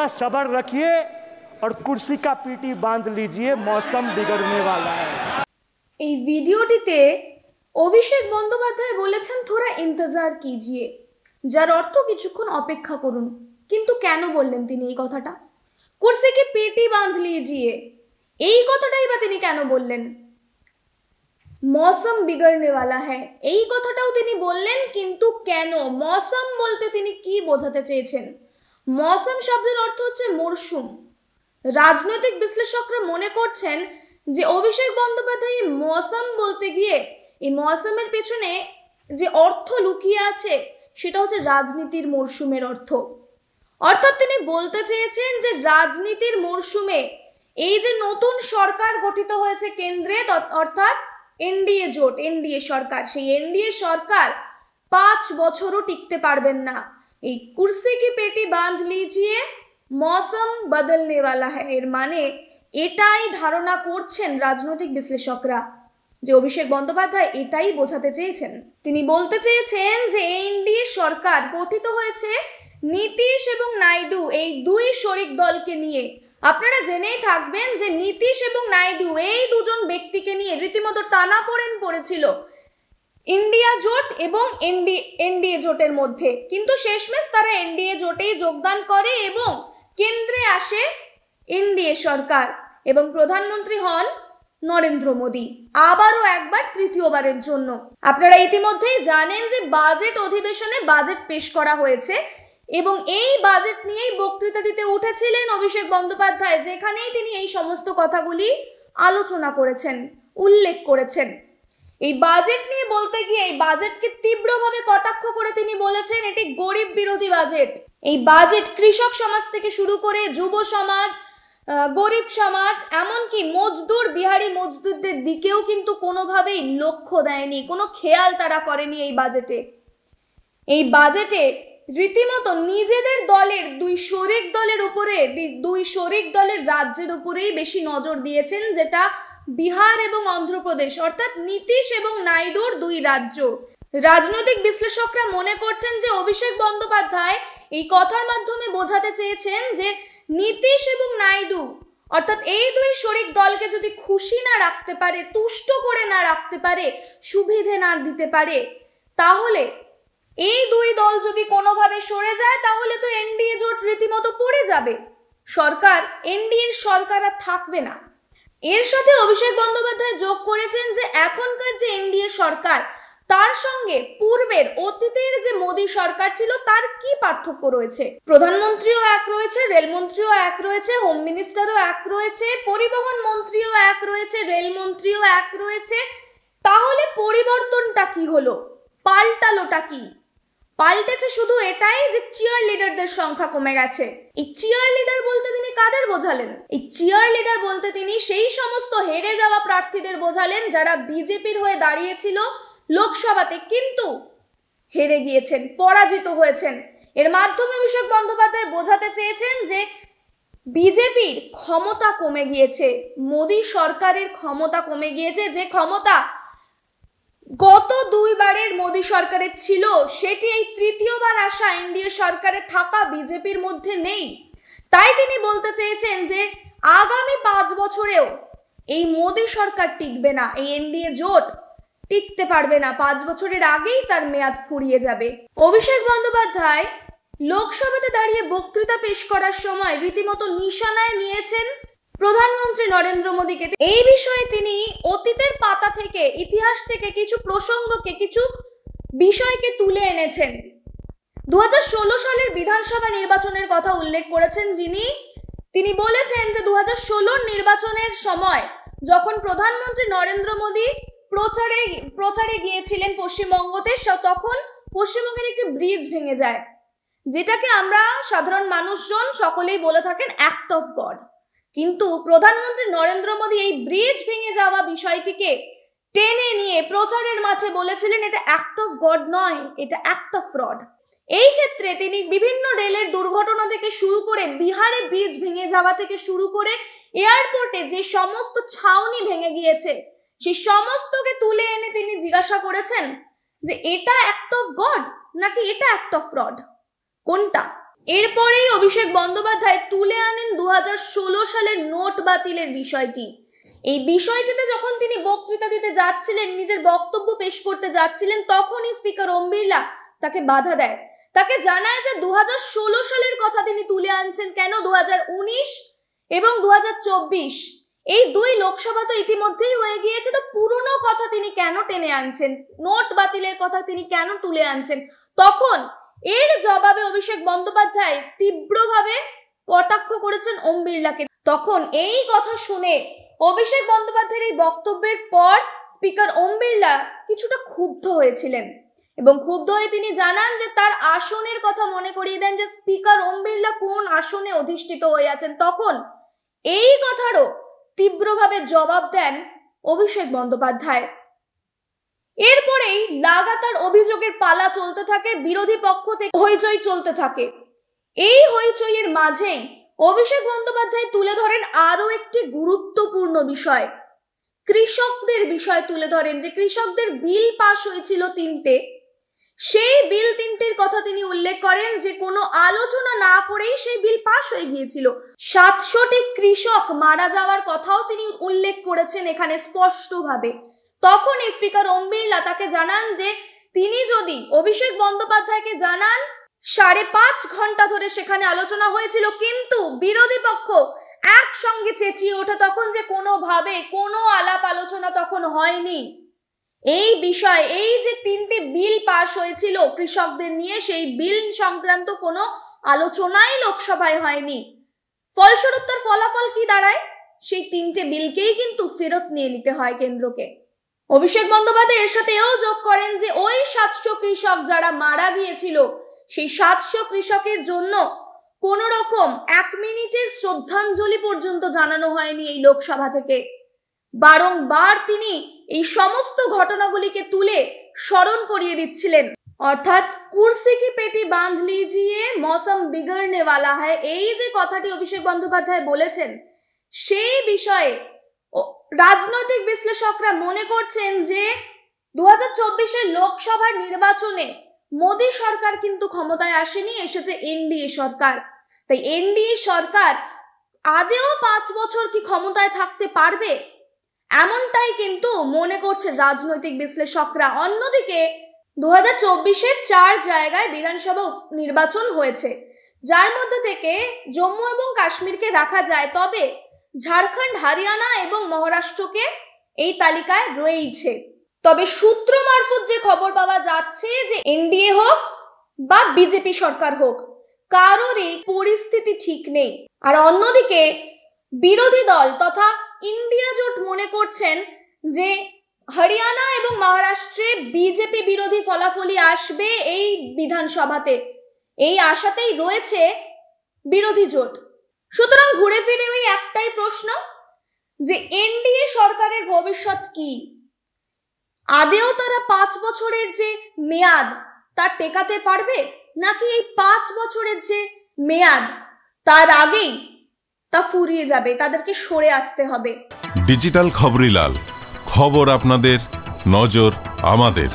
थोड़ा सब्र रखिए और कुर्सी का पीटी बांध लीजिए, मौसम बिगड़ने वाला है। এই ভিডিওটিতে অভিষেক বন্দ্যোপাধ্যায় বলেছেন থোড়া ইন্তজার কিজিয়ে, যার অর্থ কিছুক্ষণ অপেক্ষা করুন। কিন্তু কেন বললেন তিনি এই কথাটা? কুর্সি কি পেটি বাঁধ লিজিয়ে, এই কথাটাই বা তিনি কেন বললেন? মৌসম বিগড়নে वाला है, এই কথাটাও তিনি বললেন, কিন্তু কেন? মৌসম বলতে তিনি কি বোঝাতে চেয়েছেন? মৌসম শব্দের অর্থ হচ্ছে মরশুম। রাজনৈতিক বিশ্লেষকরা মনে করছেন যে অভিষেক বন্দ্যোপাধ্যায় এই মৌসম বলতে গিয়ে এই মৌসুমের পেছনে যে অর্থ লুকিয়ে আছে সেটা হচ্ছে রাজনীতির মরশুমের অর্থ। অর্থাৎ তিনি বলতে চেয়েছেন যে রাজনীতির মরশুমে এই যে নতুন সরকার গঠিত হয়েছে কেন্দ্রে, অর্থাৎ এনডিএ জোট, এনডিএ সরকার, সেই এনডিএ সরকার 5 বছরও টিকতে পারবেন না। এই কুর্সি কি পেটি বাঁধ লিজিয়ে, মৌসম বদলনে वाला है, এর মানে এটাই ধারণা করছেন রাজনৈতিক বিশ্লেষকরা যে অভিষেক বন্দ্যোপাধ্যায় এটাই বোঝাতে চেয়েছেন। তিনি বলতে চেয়েছেন যে এনডিএ সরকার গঠিত হয়েছে নীতিশ এবং নাইডু এই দুই শরিক দলকে নিয়ে। আপনারা জেনেই থাকবেন যে নীতিশ এবং নাইডু এই দুজন ব্যক্তিকে নিয়ে রীতিমতো টানাপোড়েন পড়েছিল ইন্ডিয়া জোট এবং এনডিএ জোটের মধ্যে, কিন্তু শেষমেশ তারা এনডিএ জোটেই যোগদান করে এবং কেন্দ্রে আসে এনডিএ সরকার এবং প্রধানমন্ত্রী হন নরেন্দ্র মোদী, আবারও একবার তৃতীয়বারের জন্য। আপনারা ইতিমধ্যেই জানেন যে বাজেট অধিবেশনে বাজেট পেশ করা হয়েছে এবং এই বাজেট নিয়েই বক্তৃতা দিতে উঠেছিলেন অভিষেক বন্দ্যোপাধ্যায়, যেখানেই তিনি এই সমস্ত কথাগুলি আলোচনা করেছেন, উল্লেখ করেছেন। এই বাজেট নিয়ে বলতে গিয়ে এই বাজেটকে তীব্রভাবে কটাক্ষ করে তিনি বলেছেন এটি গরিব বিরোধী বাজেট। এই বাজেট কৃষক সমাজ থেকে শুরু করে যুব সমাজ, গরিব সমাজ, এমনকি মজদুর, বিহারি মজদুরদের দিকেও কিন্তু কোনোভাবেই লক্ষ্য দেয়নি, কোনো খেয়াল তারা করেনি এই বাজেটে। এই বাজেটে রীতিমতো নিজেদের দলের দুই শরিক দলের উপরে, দুই শরিক দলের রাজ্যের উপরেই বেশি নজর দিয়েছেন, যেটা বিহার এবং অন্ধ্রপ্রদেশ, অর্থাৎ নীতিশ এবং নাইডুর দুই রাজ্য। রাজনৈতিক বিশ্লেষকরা মনে করছেন যে অভিষেক বন্দ্যোপাধ্যায় এই কথার মাধ্যমে বোঝাতে চেয়েছেন যে নীতিশ এবং নাইডু, অর্থাৎ এই দুই শরিক দলকে যদি খুশি না রাখতে পারে, তুষ্ট করে না রাখতে পারে, সুবিধে না দিতে পারে, তাহলে এই দুই দল যদি কোনোভাবে সরে যায় তাহলে তো এনডিএ জোট রীতিমতো পড়ে যাবে, সরকার, এনডিএর সরকার আর থাকবে না। এর সাথে অভিষেক বন্দ্যোপাধ্যায় যোগ করেছেন যে এখনকার যে এনডিএ সরকার তার সঙ্গে পূর্বের অতীতের যে মোদী সরকার ছিল তার কি পার্থক্য রয়েছে। প্রধানমন্ত্রীও এক রয়েছে, রেলমন্ত্রীও এক রয়েছে, হোম মিনিস্টারও এক রয়েছে, পরিবহন মন্ত্রীও এক রয়েছে, রেলমন্ত্রীও এক রয়েছে। তাহলে পরিবর্তনটা কি হলো, পাল্টালোটা কি? পাল্টেছে শুধু এটাই যে চিয়ার লিডারদের সংখ্যা কমে গেছে। এই চিয়ার লিডার বলতে তিনি কাদের বোঝালেন? এই চিয়ার লিডার বলতে তিনি সেই সমস্ত হেরে যাওয়া প্রার্থীদের বোঝালেন যারা বিজেপির হয়ে দাঁড়িয়েছিল লোকসভাতে, কিন্তু হেরে গিয়েছেন, পরাজিত হয়েছেন। এর মাধ্যমে অভিষেক বন্দ্যোপাধ্যায় বোঝাতে চেয়েছেন যে বিজেপির ক্ষমতা কমে গিয়েছে, মোদী সরকারের ক্ষমতা কমে গিয়েছে, যে ক্ষমতা গত দুইবারের মোদী সরকারের ছিল সেটি এই তৃতীয়বার আসা এনডিএ সরকারে থাকা বিজেপির মধ্যে নেই। তাই তিনি বলতে চেয়েছেন যে আগামী 5 বছরেও এই মোদী সরকার টিকবে না, এই এনডিএ জোট টিকতে পারবে না, 5 বছরের আগেই তার মেয়াদ ফুরিয়ে যাবে। অভিষেক বন্দ্যোপাধ্যায় লোকসভাতে দাঁড়িয়ে বক্তৃতা পেশ করার সময় রীতিমতো নিশানায় নিয়েছেন প্রধানমন্ত্রী নরেন্দ্র মোদীকে। এই বিষয়ে তিনি অতীতের পাতা থেকে, ইতিহাস থেকে কিছু প্রসঙ্গকে, কিছু বিষয়কে তুলে এনেছেন। 2016 সালের বিধানসভা নির্বাচনের কথা উল্লেখ করেছেন তিনি বলেছেন যে 2016 নির্বাচনের সময় যখন প্রধানমন্ত্রী নরেন্দ্র মোদী প্রচারে গিয়েছিলেন পশ্চিমবঙ্গতে, তখন পশ্চিমবঙ্গের একটি ব্রিজ ভেঙে যায়, যেটাকে আমরা সাধারণ মানুষজন সকলেই বলে থাকেন অ্যাক্ট অফ গড। কিন্তু প্রধানমন্ত্রী নরেন্দ্র মোদী এই ব্রিজ ভেঙে যাওয়া বিষয়টিকে টেনে নিয়ে প্রচারের মাঠে বলেছিলেন এটা অ্যাক্ট অফ গড নয়, এটা অ্যাক্ট অফ ফ্রড। এই ক্ষেত্রে তিনি বিভিন্ন রেলের দুর্ঘটনা থেকে শুরু করে, বিহারে ব্রিজ ভেঙে যাওয়া থেকে শুরু করে, এয়ারপোর্টে যে সমস্ত ছাউনি ভেঙে গিয়েছে সেই সমস্তকে তুলে এনে তিনি জিজ্ঞাসা করেছেন যে এটা অ্যাক্ট অফ গড নাকি এটা অ্যাক্ট অফ ফ্রড, কোনটা? এরপরেই অভিষেক বন্দ্যোপাধ্যায় তুলে আনেন 2016 সালের নোট বাতিলের বিষয়টি। এই বিষয়টিতে যখন তিনি বক্তৃতা দিতে যাচ্ছিলেন, নিজের বক্তব্য পেশ করতে যাচ্ছিলেন, তখনই স্পিকার ওম বিড়লা তাকে বাধা দেয়, তাকে জানায় যে 2016 সালের কথা তিনি তুলে আনছেন কেন, 2019 এবং 2024 এই দুই লোকসভা তো ইতিমধ্যেই হয়ে গিয়েছে, তো পুরনো কথা তিনি কেন টেনে আনছেন, নোট বাতিলের কথা তিনি কেন তুলে আনছেন। তখন এর জবাবে অভিষেক বন্দ্যোপাধ্যায় তীব্রভাবে কটাক্ষ করেছেন ওম বিড়লাকে। তখন এই কথা শুনে অভিষেক বন্দ্যোপাধ্যায়ের এই বক্তব্যের পর স্পিকার ওম বিড়লা কিছুটা ক্ষুব্ধ হয়েছিলেন এবং ক্ষুব্ধ হয়ে তিনি জানান যে তার আসনের কথা মনে করিয়ে দেন যে স্পিকার ওম বিড়লা কোন আসনে অধিষ্ঠিত হয়ে আছেন। তখন এই কথারও তীব্রভাবে জবাব দেন অভিষেক বন্দ্যোপাধ্যায়। এরপরেই লাগাতার অভিযোগের পালা চলতে থাকে, বিরোধী পক্ষ থেকে হইচই চলতে থাকে। এই হইচইয়ের মাঝেই অভিষেক বন্দ্যোপাধ্যায় তুলে ধরেন আরো একটি গুরুত্বপূর্ণ বিষয়, কৃষকদের বিষয় তুলে ধরেন, যে কৃষকদের বিল পাশ হয়েছিল 3টে, সেই বিল 3টির কথা তিনি উল্লেখ করেন যে কোনো আলোচনা না করেই সেই বিল পাশ হয়ে গিয়েছিল। 700টি কৃষক মারা যাওয়ার কথাও তিনি উল্লেখ করেছেন এখানে স্পষ্টভাবে। তখন স্পিকার ওম বিড়লা তাকে জানান যে তিনি যদি অভিষেক বন্দ্যোপাধ্যায়কে জানান 5.5 ঘন্টা ধরে সেখানে আলোচনা হয়েছিল, কিন্তু বিরোধী পক্ষ একসঙ্গে চেঁচিয়ে ওঠে তখন যে কোনোভাবে কোনো আলাপ আলোচনা তখন হয়নি। এই বিষয়, এই যে 3টি বিল পাশ হয়েছিল কৃষকদের নিয়ে, সেই বিল সংক্রান্ত কোনো আলোচনাই লোকসভায় হয়নি। ফলস্বরূপ তার ফলাফল কি দাঁড়ায়? সেই 3টে বিলকেই কিন্তু ফেরত নিয়ে নিতে হয় কেন্দ্রকে। অভিষেক বন্দ্যোপাধ্যায় এর সাথে এও যোগ করেন যে ওই 700 কৃষক যারা মারা গিয়েছিল, সেই 700 কৃষকের জন্য কোন রকম 1 মিনিটের শ্রদ্ধাঞ্জলি পর্যন্ত জানানো হয়নি এই লোকসভা থেকে। বারংবার তিনি এই সমস্ত ঘটনাগুলিকে তুলে স্মরণ করিয়ে দিচ্ছিলেন, অর্থাৎ কুর্সি কি পেটি বাঁধ লিজিয়ে মৌসম বিগড়নে वाला है, এই যে কথাটি অভিষেক বন্দ্যোপাধ্যায় বলেছেন, সেই বিষয়ে রাজনৈতিক বিশ্লেষকরা মনে করছেন যে 2024-এর লোকসভার নির্বাচনে মোদী সরকার কিন্তু ক্ষমতায় আসেনি, এসেছে এনডিএ সরকার। তাই এনডিএ সরকার আদেও 5 বছর কি ক্ষমতায় থাকতে পারবে, এমনটাই কিন্তু মনে করছে রাজনৈতিক বিশ্লেষকরা। অন্যদিকে 2024-এ 4 জায়গায় বিধানসভা নির্বাচন হয়েছে, যার মধ্যে থেকে জম্মু এবং কাশ্মীরকে রাখা যায়, তবে ঝাড়খণ্ড, হরিয়ানা এবং মহারাষ্ট্রকে এই তালিকায় রয়েছে। তবে সূত্র মারফত যে খবর পাওয়া যাচ্ছে যে এনডিএ হোক বা বিজেপি সরকার হোক, কারোরই পরিস্থিতি ঠিক নেই। আর অন্যদিকে বিরোধী দল তথা ইন্ডিয়া জোট মনে করছেন যে হরিয়ানা এবং মহারাষ্ট্রে বিজেপি বিরোধী ফলাফলই আসবে এই বিধানসভাতে, এই আশাতেই রয়েছে বিরোধী জোট। সুতরাং ঘুরে ফিরে ওই একটাই প্রশ্ন যে এনডিএ সরকারের ভবিষ্যৎ কি? আদেও তারা 5 বছরের যে মেয়াদ তা টেকাতে পারবে, নাকি এই 5 বছরের যে মেয়াদ তার আগেই তা ফুরিয়ে যাবে, তাদেরকে সরে আসতে হবে। ডিজিটাল খবরিলাল, খবর আপনাদের, নজর আমাদের।